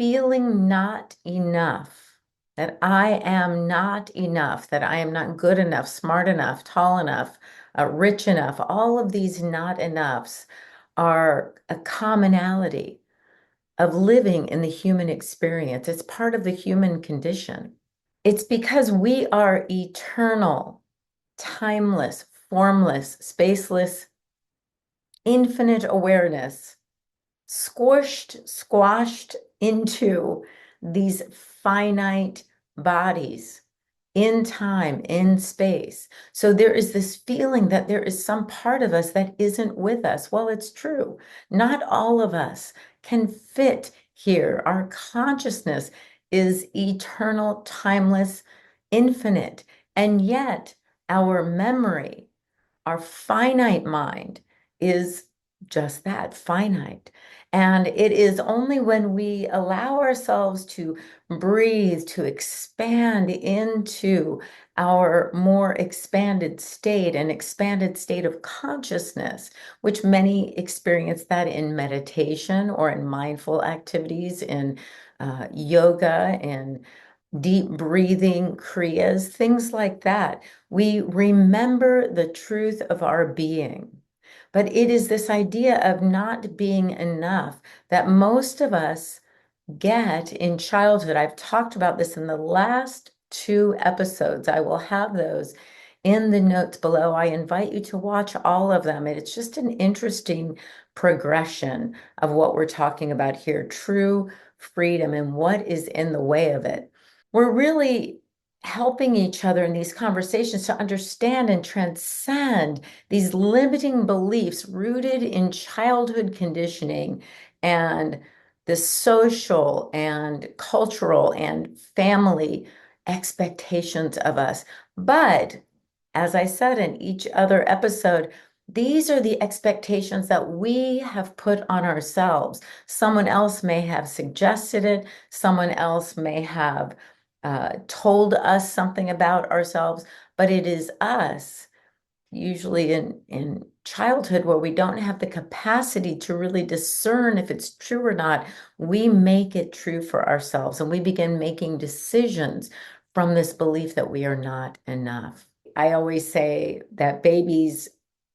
feeling not enough, that I am not enough, that I am not good enough, smart enough, tall enough, rich enough. All of these not enoughs are a commonality of living in the human experience. It's part of the human condition. It's because we are eternal, timeless, formless, spaceless, infinite awareness squashed into these finite bodies in time, in space. So there is this feeling that there is some part of us that isn't with us. Well, it's true. Not all of us can fit here. Our consciousness is eternal, timeless, infinite. And yet our memory, our finite mind is just that, finite. And it is only when we allow ourselves to breathe, to expand into our more expanded state, an expanded state of consciousness, which many experience that in meditation or in mindful activities, in yoga, in deep breathing, kriyas, things like that. We remember the truth of our being. But it is this idea of not being enough that most of us get in childhood. I've talked about this in the last two episodes. I will have those in the notes below. I invite you to watch all of them. It's just an interesting progression of what we're talking about here, true freedom and what is in the way of it. We're really helping each other in these conversations to understand and transcend these limiting beliefs rooted in childhood conditioning and the social and cultural and family expectations of us. But as I said in each other episode, these are the expectations that we have put on ourselves. Someone else may have suggested it, someone else may have told us something about ourselves, but it is us, usually in childhood, where we don't have the capacity to really discern if it's true or not. We make it true for ourselves, and we begin making decisions from this belief that we are not enough. I always say that babies,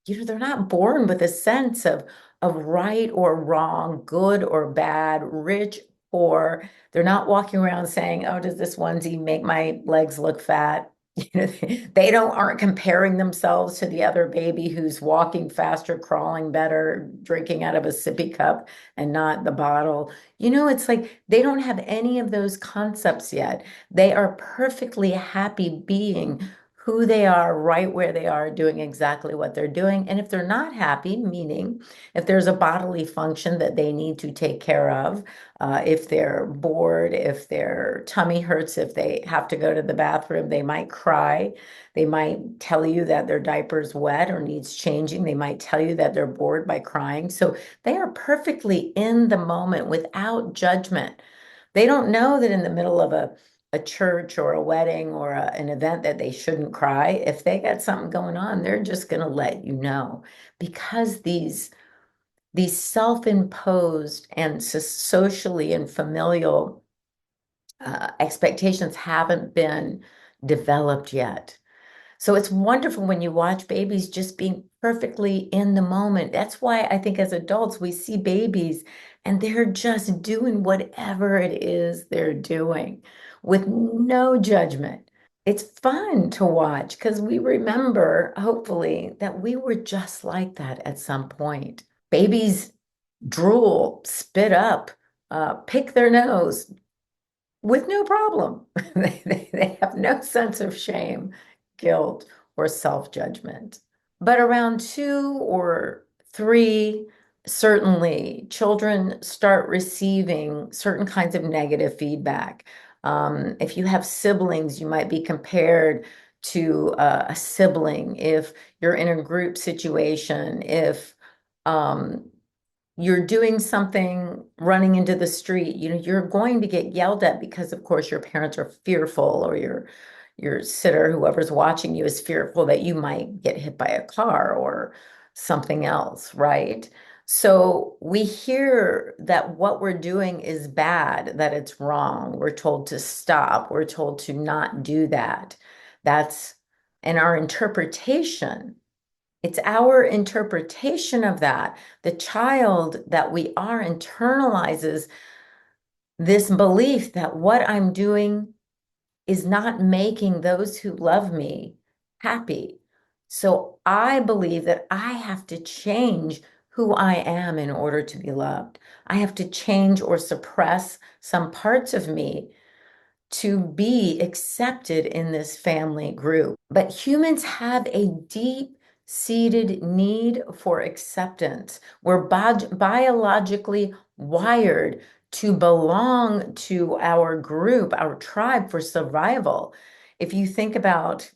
they're not born with a sense of right or wrong, good or bad, rich, poor. They're not walking around saying, "Oh, does this onesie make my legs look fat?" They don't aren't comparing themselves to the other baby who's walking faster, crawling better, drinking out of a sippy cup and not the bottle. It's like they don't have any of those concepts yet. They are perfectly happy being who they are, right where they are, doing exactly what they're doing. And if they're not happy, meaning if there's a bodily function that they need to take care of, if they're bored, if their tummy hurts, if they have to go to the bathroom, they might cry. They might tell you that their diaper's wet or needs changing. They might tell you that they're bored by crying. So they are perfectly in the moment without judgment. They don't know that in the middle of a church or a wedding or an event that they shouldn't cry. If they got something going on, they're just going to let you know, because these self-imposed and socially and familial expectations haven't been developed yet. So it's wonderful when you watch babies just being perfectly in the moment. That's why I think as adults, we see babies and they're just doing whatever it is they're doing with no judgment. It's fun to watch because we remember, hopefully, that we were just like that at some point. Babies drool, spit up, pick their nose with no problem. They have no sense of shame, guilt, or self-judgment. But around 2 or 3, certainly children start receiving certain kinds of negative feedback. If you have siblings, you might be compared to a sibling. If you're in a group situation, if you're doing something, running into the street, you're going to get yelled at because, of course, your parents are fearful, or your sitter, whoever's watching you, is fearful that you might get hit by a car or something else, right? So we hear that what we're doing is bad, that it's wrong. We're told to stop. We're told to not do that. That's, and our interpretation, it's our interpretation of that. The child that we are internalizes this belief that what I'm doing is not making those who love me happy. So I believe that I have to change who I am in order to be loved. I have to change or suppress some parts of me to be accepted in this family group. But humans have a deep seated need for acceptance. We're biologically wired to belong to our group, our tribe for survival. If you think about,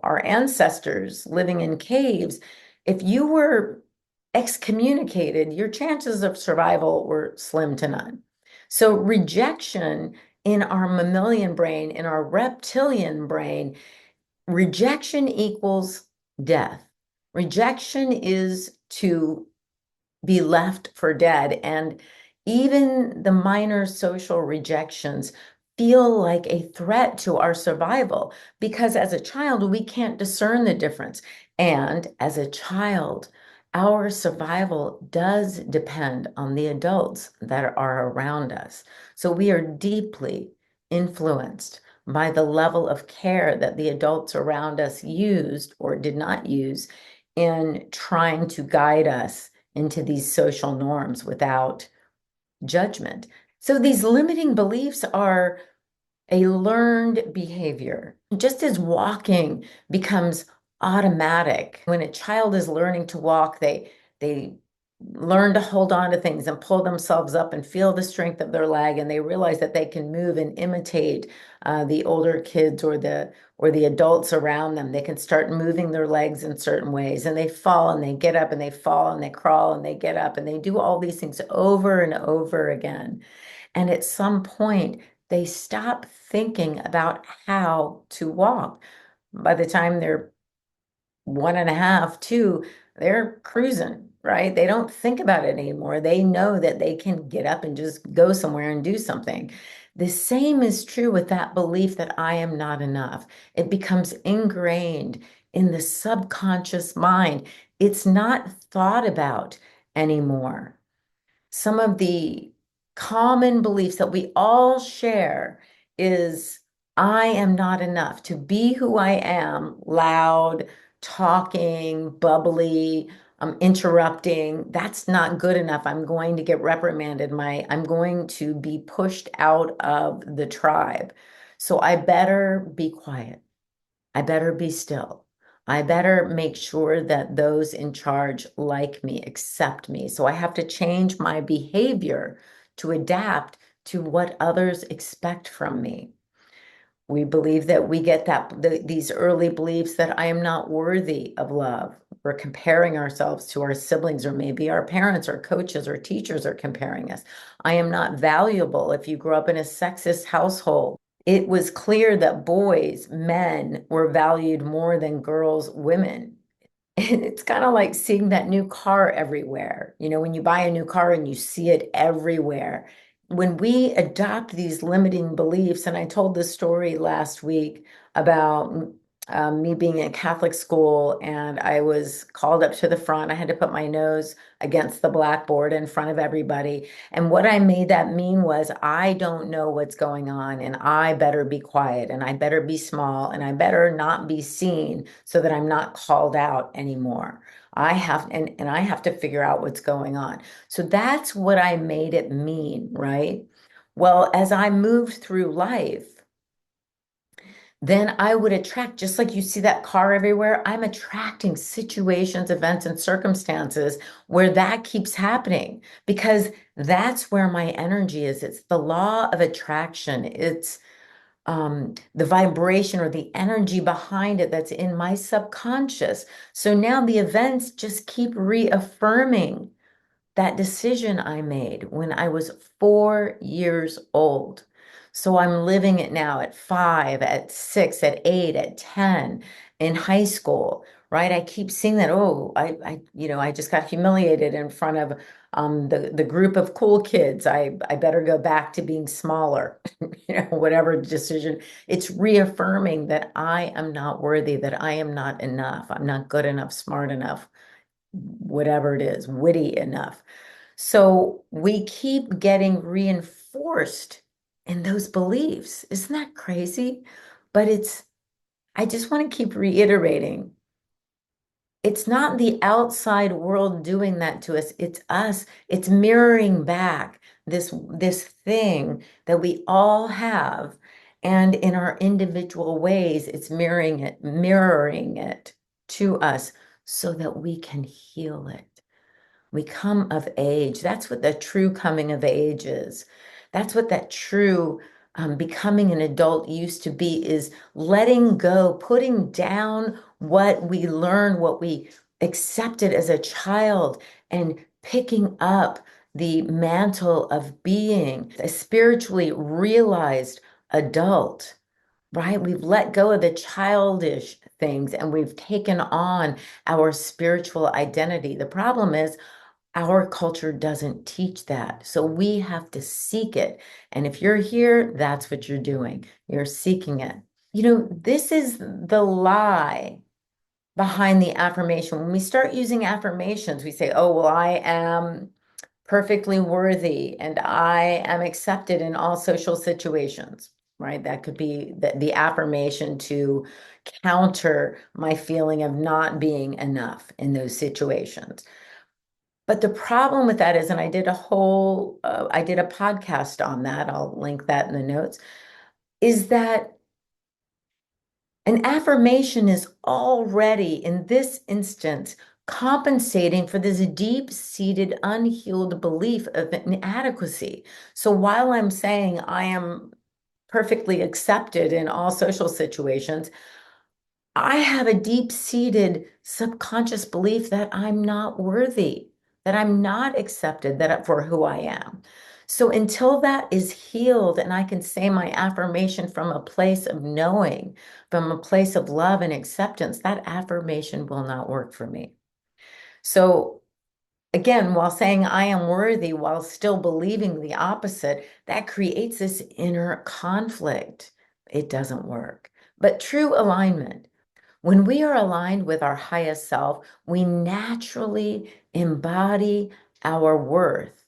our ancestors living in caves, if you were excommunicated, your chances of survival were slim to none. So rejection in our mammalian brain, in our reptilian brain, rejection equals death. Rejection is to be left for dead. And even the minor social rejections feel like a threat to our survival because as a child, we can't discern the difference. And as a child, our survival does depend on the adults that are around us. So we are deeply influenced by the level of care that the adults around us used or did not use in trying to guide us into these social norms without judgment. So these limiting beliefs are a learned behavior. Just as walking becomes automatic, when a child is learning to walk, they learn to hold on to things and pull themselves up and feel the strength of their leg, and they realize that they can move and imitate the older kids or the adults around them. They can start moving their legs in certain ways, and they fall and they get up and they fall and they crawl and they get up and they do all these things over and over again. And at some point, they stop thinking about how to walk. By the time they're 1.5, 2, they're cruising, right? They don't think about it anymore. They know that they can get up and just go somewhere and do something. The same is true with that belief that I am not enough. It becomes ingrained in the subconscious mind. It's not thought about anymore. Some of the common beliefs that we all share is I am not enough. To be who I am, loud, talking, bubbly, interrupting, that's not good enough. I'm going to get reprimanded. I'm going to be pushed out of the tribe. So I better be quiet. I better be still. I better make sure that those in charge like me, accept me. So I have to change my behavior to adapt to what others expect from me. We believe that we get these early beliefs that I am not worthy of love. We're comparing ourselves to our siblings, or maybe our parents or coaches or teachers are comparing us. I am not valuable. If you grew up in a sexist household, it was clear that boys, men, were valued more than girls, women. And it's kind of like seeing that new car everywhere. When you buy a new car and you see it everywhere. When we adopt these limiting beliefs, and I told this story last week about me being in Catholic school, and I was called up to the front. I had to put my nose against the blackboard in front of everybody. And what I made that mean was I don't know what's going on, and I better be quiet, and I better be small, and I better not be seen so that I'm not called out anymore. And I have to figure out what's going on. So that's what I made it mean, right? Well, as I moved through life, then I would attract, just like you see that car everywhere, I'm attracting situations, events, and circumstances where that keeps happening because that's where my energy is. It's the law of attraction. It's the vibration or the energy behind it that's in my subconscious. So now the events just keep reaffirming that decision I made when I was 4 years old. So I'm living it now at 5, at 6, at 8, at 10, in high school, right? I keep seeing that, oh, I just got humiliated in front of the group of cool kids. I better go back to being smaller, whatever decision. It's reaffirming that I am not worthy, that I am not enough, I'm not good enough, smart enough, whatever it is, witty enough. So we keep getting reinforced in those beliefs. Isn't that crazy? But I just want to keep reiterating, it's not the outside world doing that to us. It's us. It's mirroring back this thing that we all have. And in our individual ways, it's mirroring it to us so that we can heal it. We come of age. That's what the true coming of age is. That's what that true becoming an adult used to be, is letting go, putting down what we learned, what we accepted as a child, and picking up the mantle of being a spiritually realized adult, right? We've let go of the childish things and we've taken on our spiritual identity. The problem is, our culture doesn't teach that. So we have to seek it. And if you're here, that's what you're doing. You're seeking it. This is the lie behind the affirmation. When we start using affirmations, we say, oh, well, I am perfectly worthy and I am accepted in all social situations, right? That could be the affirmation to counter my feeling of not being enough in those situations. But the problem with that is, and I did a podcast on that, I'll link that in the notes, is that an affirmation is already, in this instance, compensating for this deep-seated, unhealed belief of inadequacy. So while I'm saying I am perfectly accepted in all social situations, I have a deep-seated subconscious belief that I'm not worthy, that I'm not accepted, that for who I am. So until that is healed and I can say my affirmation from a place of knowing, from a place of love and acceptance, that affirmation will not work for me. So again, while saying I am worthy, while still believing the opposite, that creates this inner conflict. It doesn't work. But true alignment, when we are aligned with our highest self, we naturally embody our worth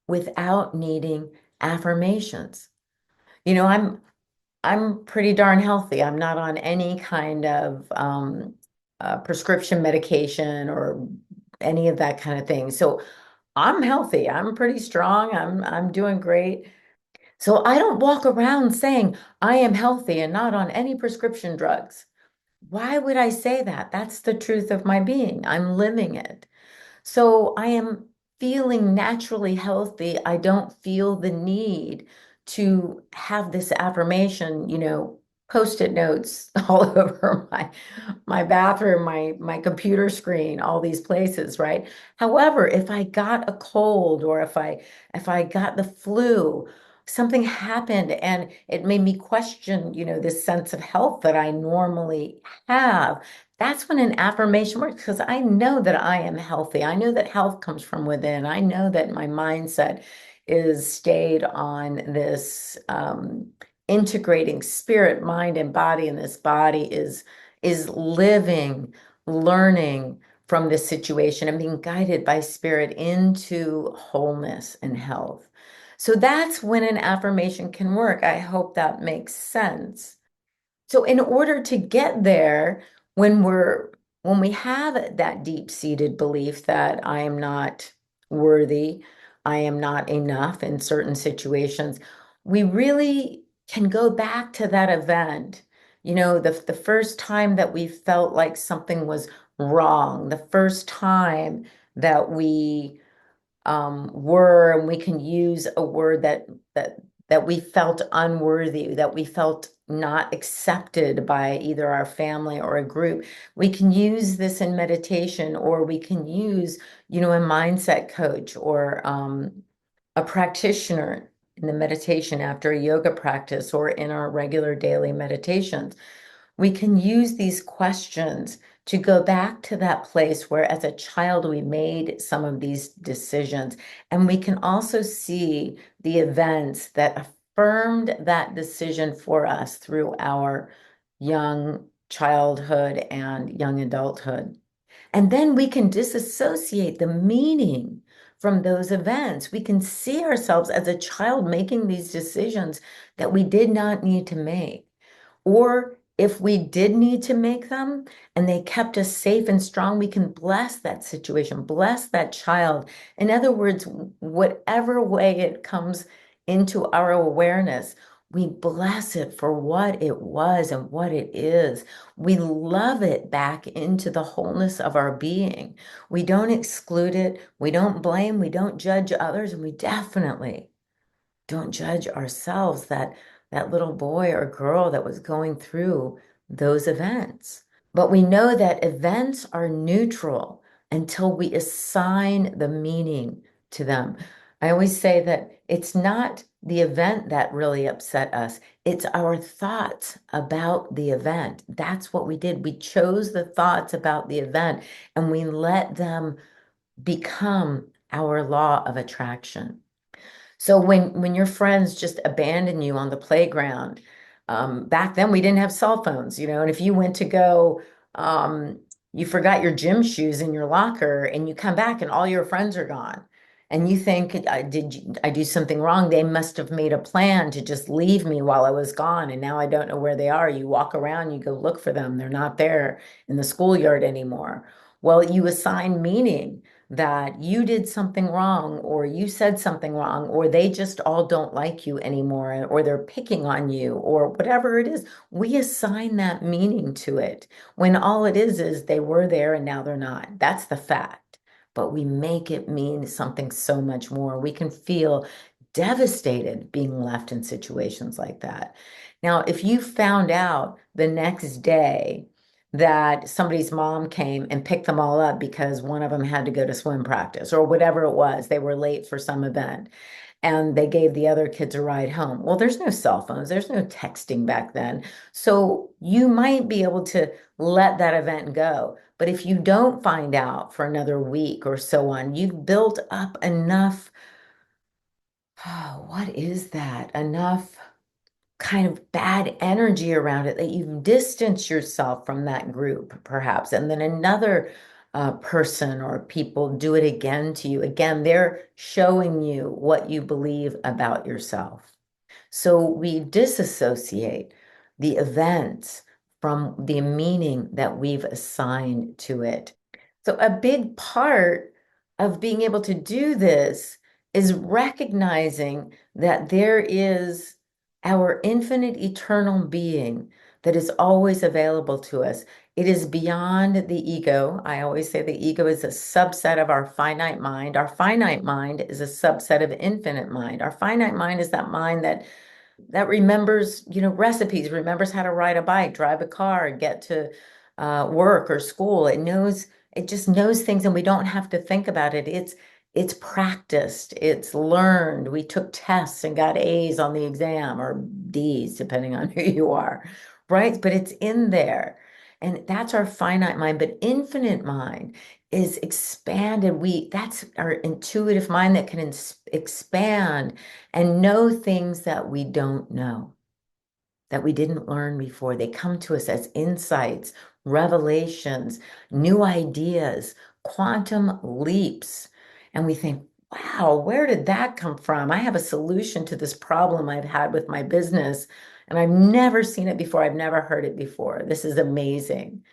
without needing affirmations. You know, I'm pretty darn healthy. I'm not on any kind of prescription medication or any of that kind of thing. So I'm healthy. I'm pretty strong. I'm doing great. So I don't walk around saying I am healthy and not on any prescription drugs. Why would I say that? That's the truth of my being. I'm living it. So I am feeling naturally healthy. I don't feel the need to have this affirmation, post-it notes all over my bathroom, my computer screen, all these places, right? However, if I got a cold or if I got the flu, something happened and it made me question, this sense of health that I normally have. That's when an affirmation works, because I know that I am healthy. I know that health comes from within. I know that my mindset is stayed on this integrating spirit, mind, and body, and this body is living, learning from this situation and being guided by spirit into wholeness and health. So that's when an affirmation can work. I hope that makes sense. So in order to get there, when we have that deep-seated belief that I am not worthy, I am not enough in certain situations, we really can go back to that event. The first time that we felt like something was wrong, the first time that we were, and we can use a word that we felt unworthy, that we felt not accepted by either our family or a group. We can use this in meditation, or we can use, a mindset coach or a practitioner in the meditation after a yoga practice or in our regular daily meditations. We can use these questions to go back to that place where as a child we made some of these decisions. And we can also see the events that affirmed that decision for us through our young childhood and young adulthood. And then we can disassociate the meaning from those events. We can see ourselves as a child making these decisions that we did not need to make. Or if we did need to make them and they kept us safe and strong, we can bless that situation, bless that child. In other words, whatever way it comes into our awareness, we bless it for what it was and what it is. We love it back into the wholeness of our being. We don't exclude it. We don't blame. We don't judge others. And we definitely don't judge ourselves, that little boy or girl that was going through those events. But we know that events are neutral until we assign the meaning to them. I always say that it's not the event that really upset us, it's our thoughts about the event. That's what we did. We chose the thoughts about the event and we let them become our law of attraction. So when your friends just abandon you on the playground, back then we didn't have cell phones, and if you went to go, you forgot your gym shoes in your locker and you come back and all your friends are gone. And you think, did I do something wrong? They must have made a plan to just leave me while I was gone. And now I don't know where they are. You walk around, you go look for them. They're not there in the schoolyard anymore. Well, you assign meaning that you did something wrong or you said something wrong or they just all don't like you anymore or they're picking on you or whatever it is. We assign that meaning to it when all it is they were there and now they're not. That's the fact. But we make it mean something so much more. We can feel devastated being left in situations like that. Now, if you found out the next day that somebody's mom came and picked them all up because one of them had to go to swim practice or whatever it was, they were late for some event and they gave the other kids a ride home. Well, there's no cell phones, there's no texting back then. So you might be able to let that event go. But if you don't find out for another week or so on, you've built up enough, oh, what is that? Enough kind of bad energy around it that you've distanced yourself from that group, perhaps. And then another person or people do it again to you. Again, they're showing you what you believe about yourself. So we disassociate the events from the meaning that we've assigned to it. So a big part of being able to do this is recognizing that there is our infinite eternal being that is always available to us. It is beyond the ego. I always say the ego is a subset of our finite mind. Our finite mind is a subset of infinite mind. Our finite mind is that mind that remembers, recipes, remembers how to ride a bike, drive a car, get to work or school. It just knows things and we don't have to think about it. It's practiced, it's learned. We took tests and got A's on the exam or D's, depending on who you are, right? But it's in there. And that's our finite mind, but infinite mind is expanded. That's our intuitive mind that can expand and know things that we don't know, that we didn't learn before. They come to us as insights, revelations, new ideas, quantum leaps. And we think, wow, where did that come from? I have a solution to this problem I've had with my business, and I've never seen it before. I've never heard it before. This is amazing.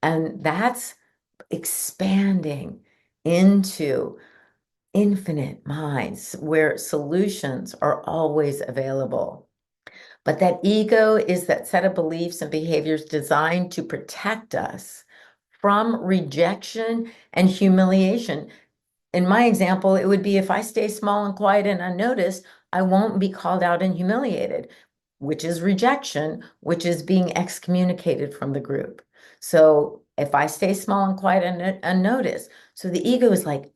And that's expanding into infinite minds where solutions are always available. But that ego is that set of beliefs and behaviors designed to protect us from rejection and humiliation. In my example, it would be if I stay small and quiet and unnoticed, I won't be called out and humiliated, which is rejection, which is being excommunicated from the group. So if I stay small and quiet and unnoticed, so the ego is like,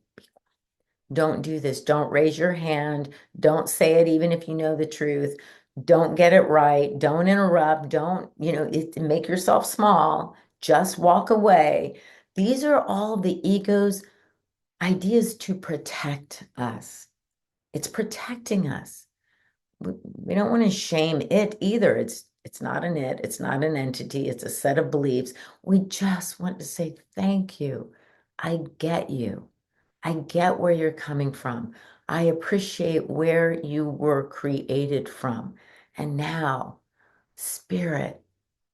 don't do this. Don't raise your hand. Don't say it even if you know the truth. Don't get it right. Don't interrupt. Don't, make yourself small. just walk away. These are all the ego's ideas to protect us. It's protecting us. We don't want to shame it either. It's not an it, it's not an entity, it's a set of beliefs. We just want to say thank you. I get you. I get where you're coming from. I appreciate where you were created from. And now, spirit,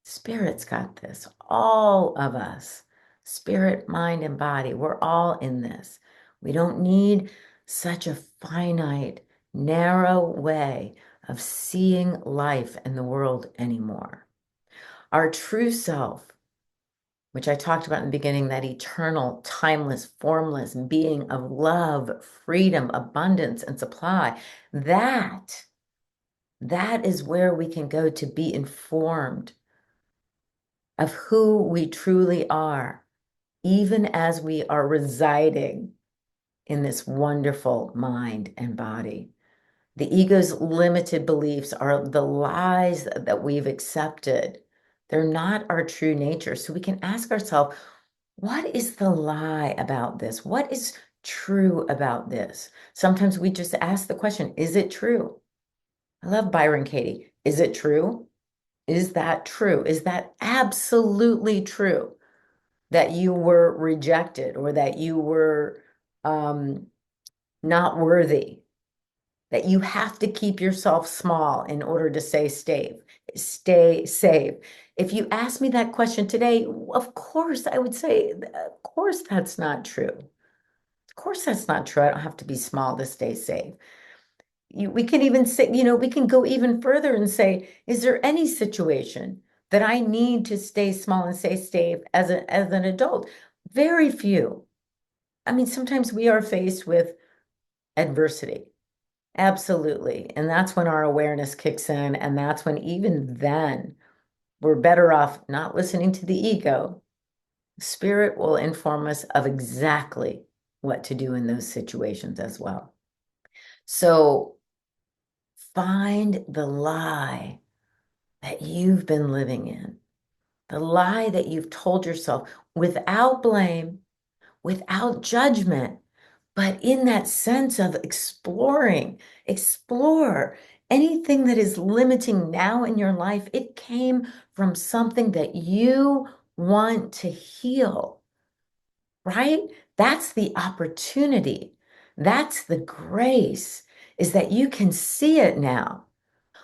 spirit's got this. All of us, spirit, mind, and body, we're all in this. We don't need such a finite, narrow way of seeing life and the world anymore. Our true self, which I talked about in the beginning, that eternal, timeless, formless being of love, freedom, abundance, and supply, that is where we can go to be informed of who we truly are, even as we are residing in this wonderful mind and body. The ego's limited beliefs are the lies that we've accepted. They're not our true nature. So we can ask ourselves, what is the lie about this? What is true about this? Sometimes we just ask the question, is it true? I love Byron Katie. Is it true? Is that true? Is that absolutely true that you were rejected or that you were not worthy? That you have to keep yourself small in order to stay safe. If you ask me that question today, of course I would say, of course that's not true. Of course that's not true. I don't have to be small to stay safe. We can even say, we can go even further and say, is there any situation that I need to stay small and stay safe as an adult? Very few. I mean, sometimes we are faced with adversity. Absolutely. And that's when our awareness kicks in. And that's when even then we're better off not listening to the ego. Spirit will inform us of exactly what to do in those situations as well. So find the lie that you've been living in, the lie that you've told yourself without blame, without judgment, but in that sense of explore anything that is limiting now in your life. It came from something that you want to heal, right? That's the opportunity. That's the grace, is that you can see it now.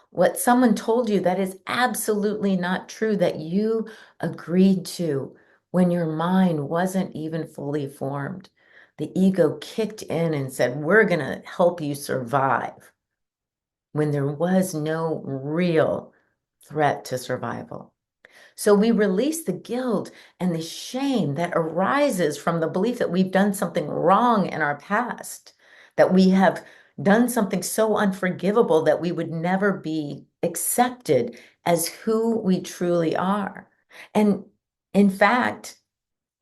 What someone told you that is absolutely not true, that you agreed to when your mind wasn't even fully formed. The ego kicked in and said, we're going to help you survive when there was no real threat to survival. So we release the guilt and the shame that arises from the belief that we've done something wrong in our past, that we have done something so unforgivable that we would never be accepted as who we truly are. And in fact,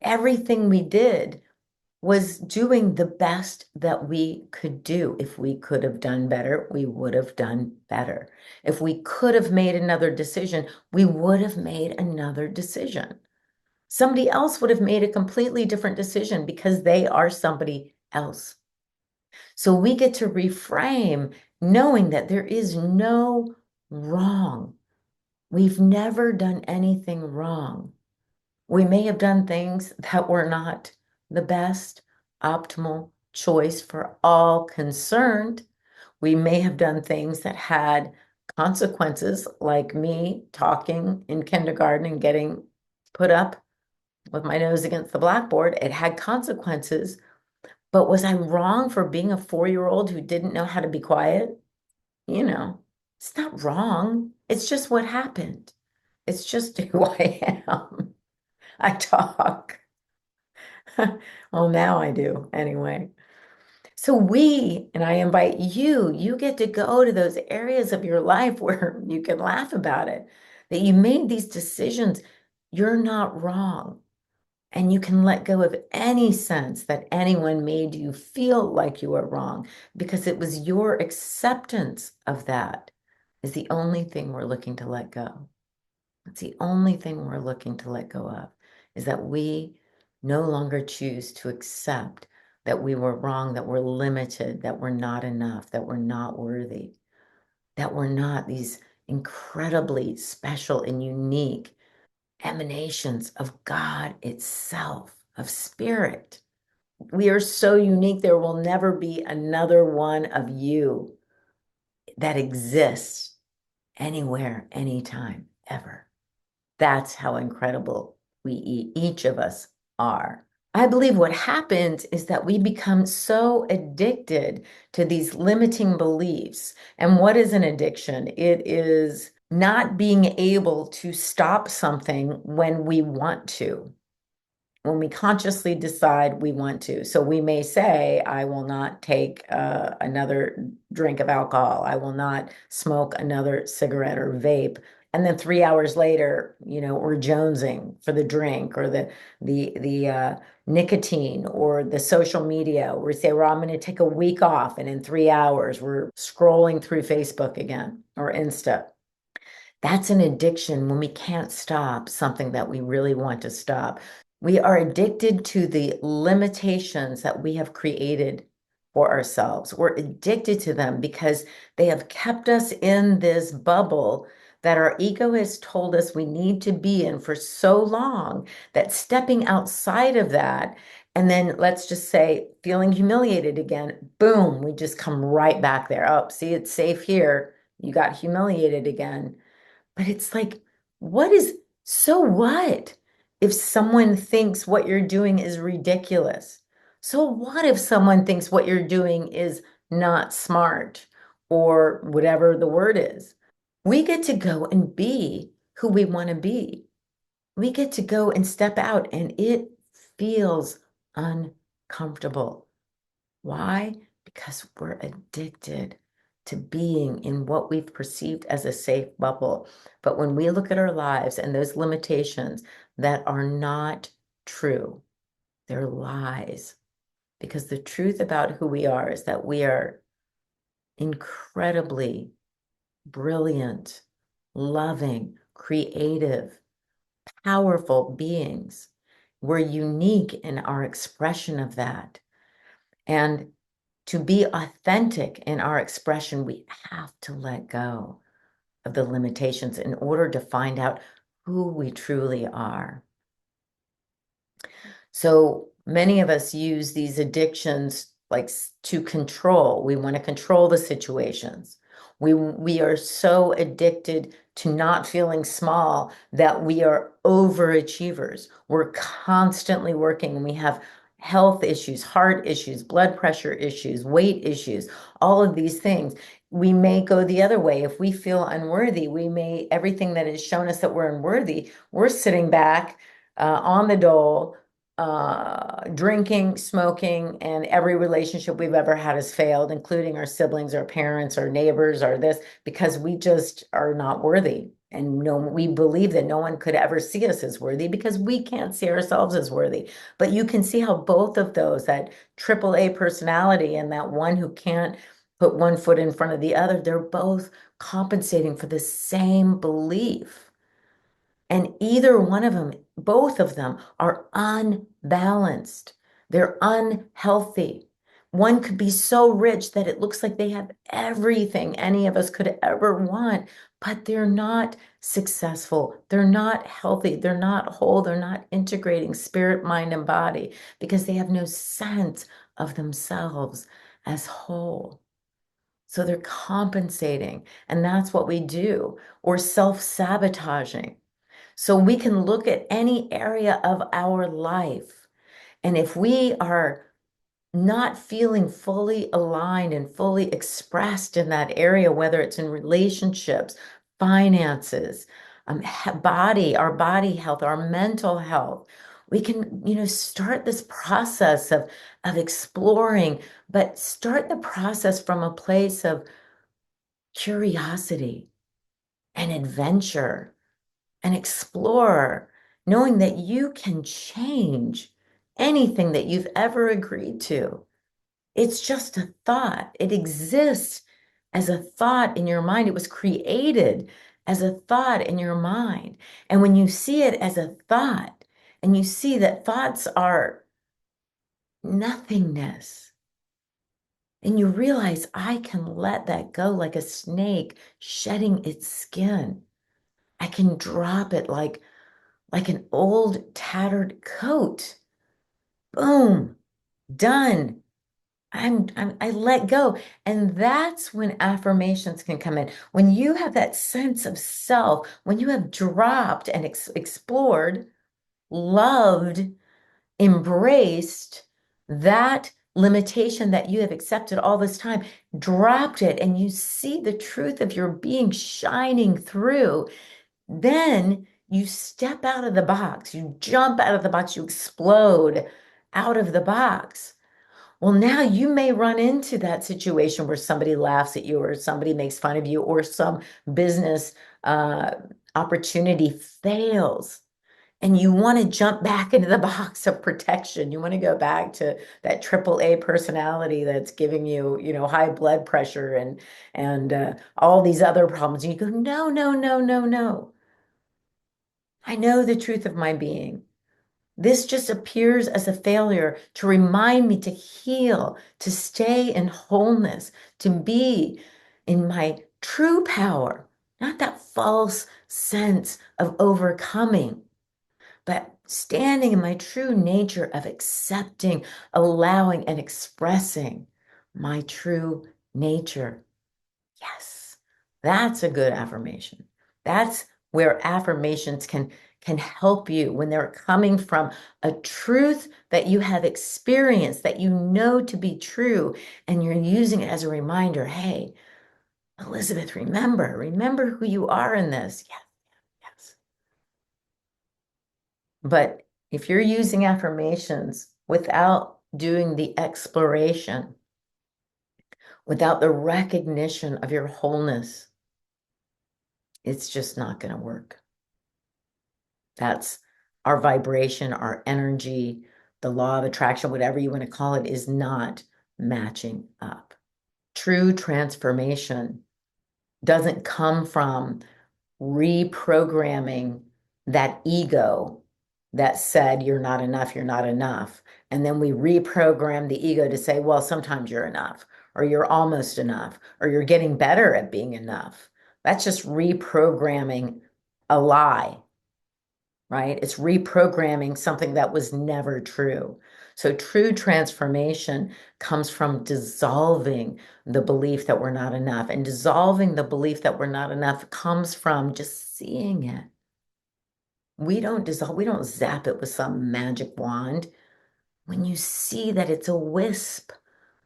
everything we did was doing the best that we could do. If we could have done better, we would have done better. If we could have made another decision, we would have made another decision. Somebody else would have made a completely different decision because they are somebody else. So we get to reframe knowing that there is no wrong. We've never done anything wrong. We may have done things that were not the best optimal choice for all concerned. We may have done things that had consequences, like me talking in kindergarten and getting put up with my nose against the blackboard. It had consequences. But was I wrong for being a 4-year-old who didn't know how to be quiet? You know, it's not wrong. It's just what happened. It's just who I am. I talk. Well, now I do anyway. So and I invite you get to go to those areas of your life where you can laugh about it, that you made these decisions. You're not wrong. And you can let go of any sense that anyone made you feel like you were wrong, because it was your acceptance of that is the only thing we're looking to let go. It's the only thing we're looking to let go of. is that we no longer choose to accept that we were wrong, that we're limited, that we're not enough, that we're not worthy, that we're not these incredibly special and unique emanations of God itself, of spirit. We are so unique. There will never be another one of you that exists anywhere, anytime, ever. That's how incredible each of us are. I believe what happens is that we become so addicted to these limiting beliefs. And what is an addiction? It is not being able to stop something when we want to, when we consciously decide we want to. So we may say, I will not take another drink of alcohol. I will not smoke another cigarette or vape. And then 3 hours later, we're jonesing for the drink or the nicotine or the social media. We say, well, I'm going to take a week off. And in 3 hours, we're scrolling through Facebook again or Insta. That's an addiction when we can't stop something that we really want to stop. We are addicted to the limitations that we have created for ourselves. We're addicted to them because they have kept us in this bubble that our ego has told us we need to be in for so long that stepping outside of that, and then let's just say feeling humiliated again, boom, we just come right back there. Oh, see, it's safe here. You got humiliated again. But it's like, so what if someone thinks what you're doing is ridiculous? So what if someone thinks what you're doing is not smart or whatever the word is? We get to go and be who we want to be. We get to go and step out, and it feels uncomfortable. Why? Because we're addicted to being in what we've perceived as a safe bubble. But when we look at our lives and those limitations that are not true, they're lies. Because the truth about who we are is that we are incredibly brilliant, loving, creative, powerful beings. We're unique in our expression of that. And to be authentic in our expression, we have to let go of the limitations in order to find out who we truly are. So many of us use these addictions like to control. We want to control the situations. We are so addicted to not feeling small that we are overachievers. We're constantly working and we have health issues, heart issues, blood pressure issues, weight issues, all of these things. We may go the other way. If we feel unworthy, everything that has shown us that we're unworthy, we're sitting back on the dole, drinking, smoking, and every relationship we've ever had has failed, including our siblings, our parents, our neighbors, or this, because we just are not worthy. And we believe that no one could ever see us as worthy because we can't see ourselves as worthy. But you can see how both of those, that AAA personality and that one who can't put one foot in front of the other, they're both compensating for the same belief. And either one of them, both of them are unbalanced. They're unhealthy. One could be so rich that it looks like they have everything any of us could ever want, but they're not successful. They're not healthy. They're not whole. They're not integrating spirit, mind, and body because they have no sense of themselves as whole. So they're compensating, and that's what we do, or self-sabotaging. So we can look at any area of our life. And if we are not feeling fully aligned and fully expressed in that area, whether it's in relationships, finances, our body health, our mental health, we can, start this process of exploring, but start the process from a place of curiosity and adventure and explore, knowing that you can change anything that you've ever agreed to. It's just a thought. It exists as a thought in your mind. It was created as a thought in your mind. And when you see it as a thought and you see that thoughts are nothingness. And you realize I can let that go like a snake shedding its skin. I can drop it like an old tattered coat. Boom, done. I let go. And that's when affirmations can come in. When you have that sense of self, when you have dropped and explored, loved, embraced that limitation that you have accepted all this time, dropped it, and you see the truth of your being shining through, then you step out of the box, you jump out of the box, you explode out of the box. Well, now you may run into that situation where somebody laughs at you or somebody makes fun of you or some business uh, opportunity fails. And you want to jump back into the box of protection. You want to go back to that AAA personality that's giving you, high blood pressure and all these other problems. And you go, no, no, no, no, no. I know the truth of my being. This just appears as a failure to remind me to heal, to stay in wholeness, to be in my true power, not that false sense of overcoming, but standing in my true nature of accepting, allowing, and expressing my true nature. Yes, that's a good affirmation. That's where affirmations can help you when they're coming from a truth that you have experienced, that you know to be true, and you're using it as a reminder. Hey, Elizabeth, remember who you are in this. Yes, yes. But if you're using affirmations without doing the exploration, without the recognition of your wholeness, it's just not going to work. That's our vibration, our energy, the law of attraction, whatever you want to call it, is not matching up. True transformation doesn't come from reprogramming that ego that said, you're not enough, you're not enough. And then we reprogram the ego to say, well, sometimes you're enough, or you're almost enough, or you're getting better at being enough. That's just reprogramming a lie, right? It's reprogramming something that was never true. So true transformation comes from dissolving the belief that we're not enough. And dissolving the belief that we're not enough comes from just seeing it. We don't dissolve, we don't zap it with some magic wand. When you see that it's a wisp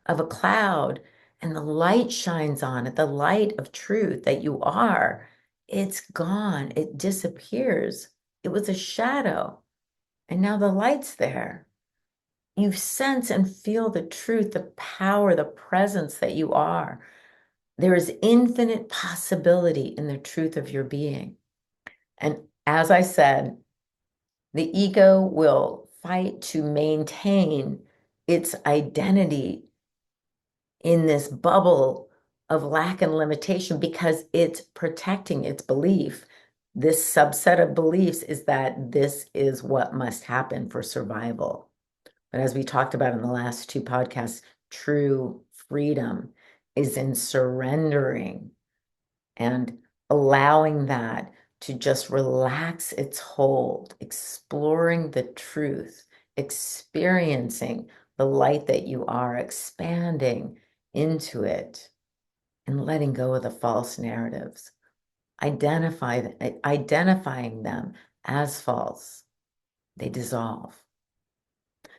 of a cloud and the light shines on it, the light of truth that you are, it's gone, it disappears. It was a shadow, and now the light's there. You sense and feel the truth, the power, the presence that you are. There is infinite possibility in the truth of your being. And as I said, the ego will fight to maintain its identity in this bubble of lack and limitation because it's protecting its belief. This subset of beliefs is that this is what must happen for survival. But as we talked about in the last two podcasts, true freedom is in surrendering and allowing that to just relax its hold, exploring the truth, experiencing the light that you are, expanding into it, and letting go of the false narratives. Identifying them as false, they dissolve.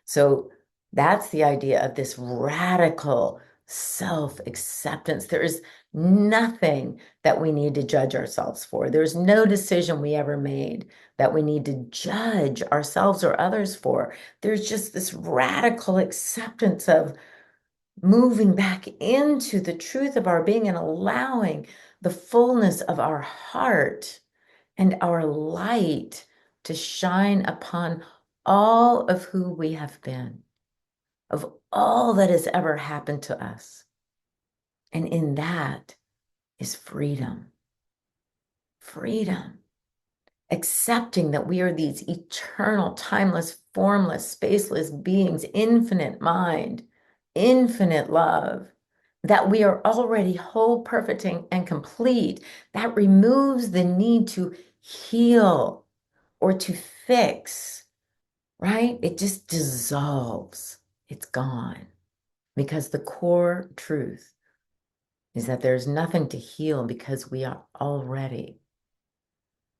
So that's the idea of this radical self-acceptance. There is nothing that we need to judge ourselves for. There's no decision we ever made that we need to judge ourselves or others for. There's just this radical acceptance of moving back into the truth of our being and allowing the fullness of our heart and our light to shine upon all of who we have been, of all that has ever happened to us. And in that is freedom. Freedom. accepting that we are these eternal, timeless, formless, spaceless beings, infinite mind, infinite love, that we are already whole, perfect, and complete. That removes the need to heal or to fix, right? It just dissolves. It's gone. Because the core truth is that there's nothing to heal because we are already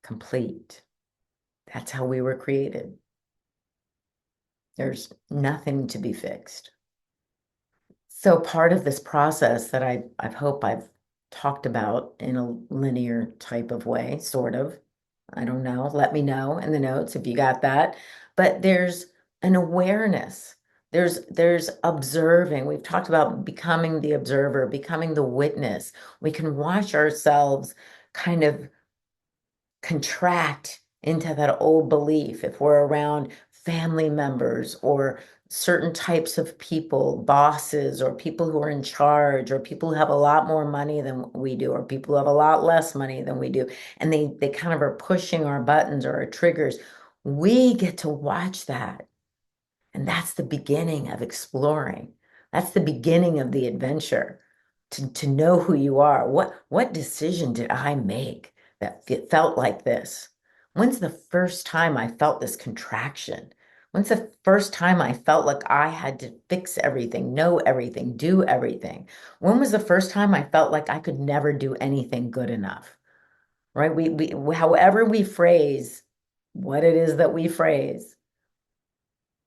complete. That's how we were created. There's nothing to be fixed. So part of this process that I hope I've talked about in a linear type of way, sort of. I don't know. Let me know in the notes if you got that. But there's an awareness. There's observing. We've talked about becoming the observer, becoming the witness. We can watch ourselves kind of contract into that old belief if we're around family members or certain types of people, bosses, or people who are in charge, or people who have a lot more money than we do, or people who have a lot less money than we do, and they kind of are pushing our buttons or our triggers. We get to watch that. And that's the beginning of exploring. That's the beginning of the adventure, to know who you are. What decision did I make that felt like this? When's the first time I felt this contraction? When's the first time I felt like I had to fix everything, know everything, do everything? When was the first time I felt like I could never do anything good enough? Right? However we phrase what it is that we phrase,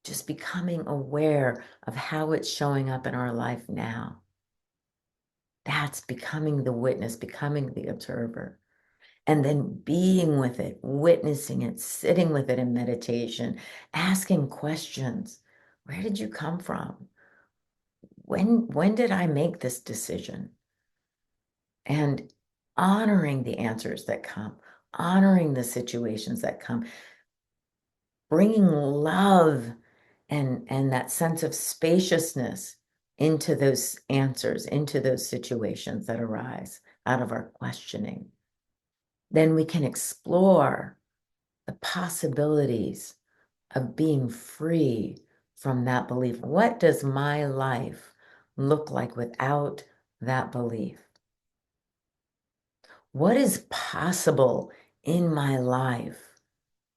just becoming aware of how it's showing up in our life now. That's becoming the witness, becoming the observer, and then being with it, witnessing it, sitting with it in meditation, asking questions. Where did you come from? When did I make this decision? And honoring the answers that come, honoring the situations that come, bringing love and that sense of spaciousness into those answers, into those situations that arise out of our questioning. Then we can explore the possibilities of being free from that belief. What does my life look like without that belief? What is possible in my life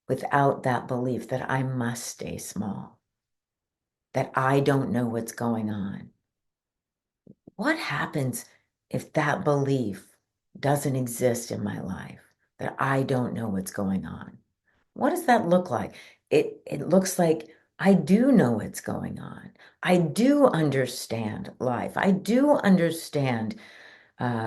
without that belief that I must stay small, that I don't know what's going on? What happens if that belief doesn't exist in my life, that I don't know what's going on? What does that look like? It looks like I do know what's going on. I do understand life. I do understand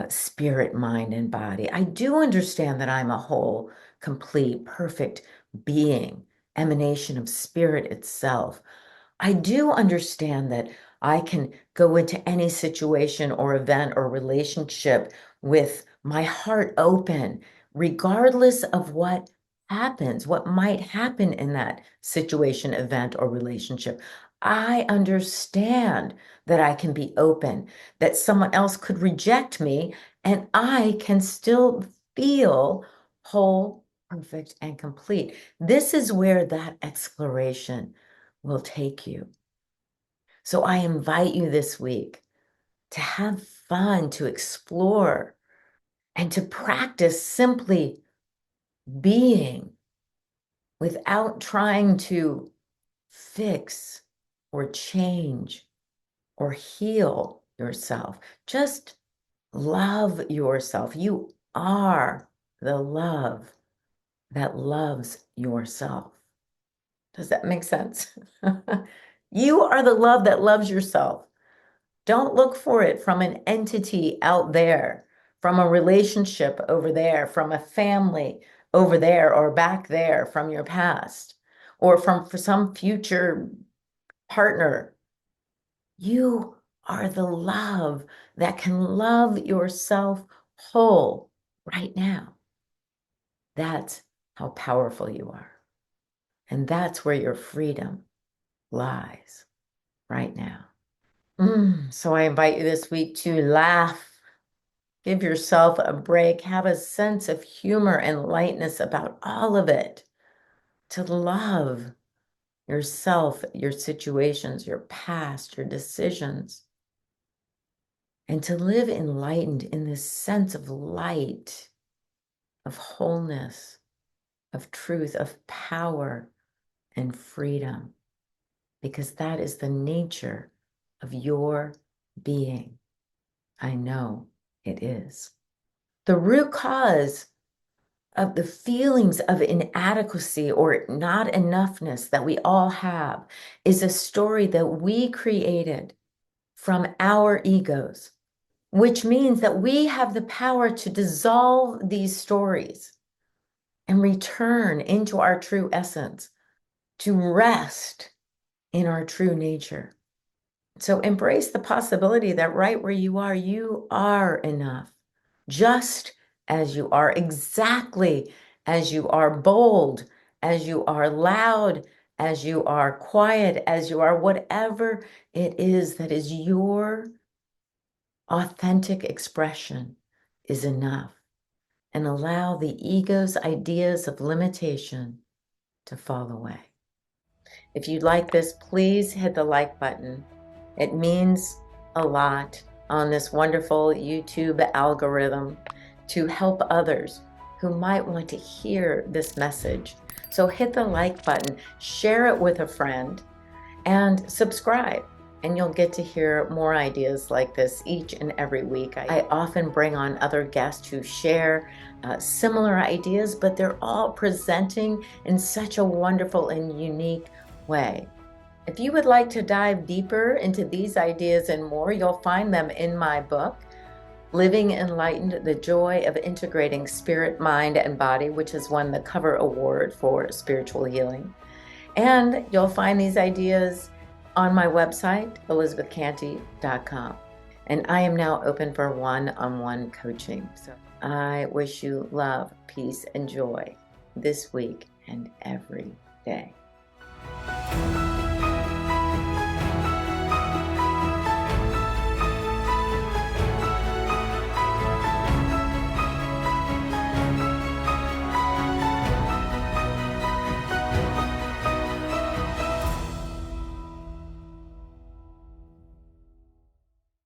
spirit, mind, and body. I do understand that I'm a whole, complete, perfect being, emanation of spirit itself. I do understand that I can go into any situation or event or relationship with my heart open, regardless of what happens, what might happen in that situation, event, or relationship. I understand that I can be open, that someone else could reject me, and I can still feel whole, perfect, and complete. This is where that exploration will take you. So I invite you this week to have fun, to explore, and to practice simply being without trying to fix or change or heal yourself. Just love yourself. You are the love that loves yourself. Does that make sense? You are the love that loves yourself. Don't look for it from an entity out there, from a relationship over there, from a family over there or back there, from your past, or from for some future partner. You are the love that can love yourself whole right now. That's how powerful you are. And that's where your freedom lies right now. So I invite you this week to laugh, Give yourself a break. Have a sense of humor and lightness about all of it. To love yourself, your situations, your past, your decisions. And to live enlightened in this sense of light, of wholeness, of truth, of power and freedom. Because that is the nature of your being. I know it is. The root cause of the feelings of inadequacy or not enoughness that we all have is a story that we created from our egos, which means that we have the power to dissolve these stories and return into our true essence, to rest in our true nature. So embrace the possibility that right where you are enough, just as you are, exactly as you are, bold as you are, loud as you are, quiet as you are, whatever it is that is your authentic expression is enough. And allow the ego's ideas of limitation to fall away. If you like this, please hit the like button. It means a lot on this wonderful YouTube algorithm to help others who might want to hear this message. So hit the like button, share it with a friend, and subscribe. And you'll get to hear more ideas like this each and every week. I often bring on other guests who share similar ideas, but they're all presenting in such a wonderful and unique way. If you would like to dive deeper into these ideas and more, you'll find them in my book, Living Enlightened, The Joy of Integrating Spirit, Mind, and Body, which has won the cover award for spiritual healing. And you'll find these ideas on my website, elizabethcanty.com. And I am now open for one-on-one coaching. So I wish you love, peace, and joy this week and every day.